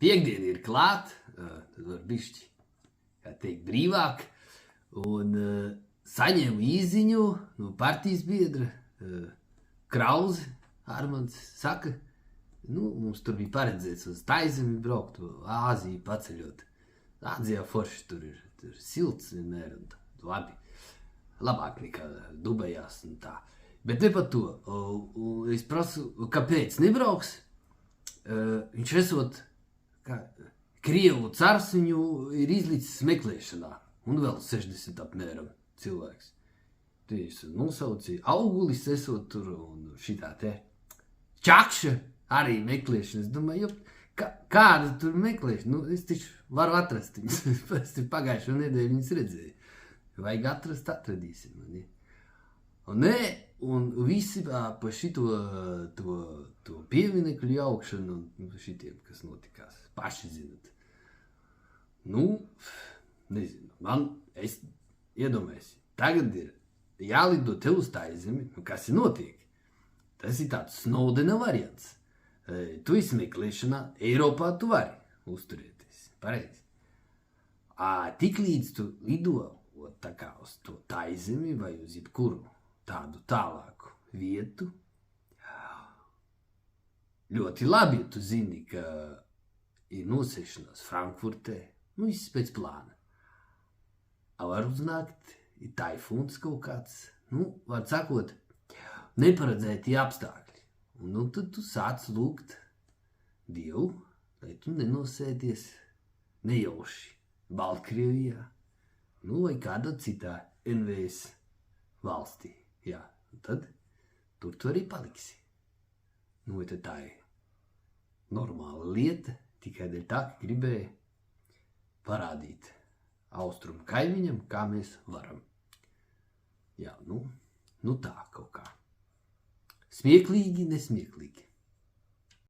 Piektdiena ir klāt, tad var bišķi, kā teikt, brīvāk, un saņēmu īziņu no partijas biedra Krauze. Armands saka, mums tur bija paredzēts uz Taizemi braukt, Āziju paceļot. Āzijā forši tur ir silts vienmēr un labi, labāk nekā Dubajās un tā. Bet ne par to, es prasu, kāpēc nebrauks? Viņš esot, Krievu cars viņu ir izlicis meklēšanā, un vēl 60 apmēram cilvēks. Tieši nosaucīja, Augulis esot tur un šitā te Čakša arī meklēšana. Es domāju, kāda tur meklēšana? Es taču varu atrast viņus. Pēc pagājušo nedēļu viņus redzēju. Vajag atrast, atradīsim. Un visi pa šito pieminekļu jaukšanu un šitiem, kas notikās. Paši zinat. Nezinu. Es iedomājos, tagad ir jālido te uz Taizemi. Kas ir notiek? Tas ir tāds Snowdena variants. Tu esi meklēšanā, Eiropā tu vari uzturēties. Pareizi. Tik līdz tu lido tā kā uz to Taizemi vai uz jebkuru tādu tālāku vietu. Ļoti labi, ja tu zini, ka ir nosēšanās Frankfurtē. Viss pēc plāna. Var uznākt, ir taifūns kaut kāds. Var sakot, neparedzēti apstākļi. Un tad tu sāc lūgt Dievu, lai tu nenosēdies nejauši Baltkrievijā, vai kādā citā NVS valstī. Jā, un tad tur tu arī paliksi. Tad tā ir normāla lieta, tikai dēļ tā, ka gribēja parādīt austrumu kaimiņam, kā mēs varam. Jā, tā kaut kā. Smieklīgi, nesmieklīgi.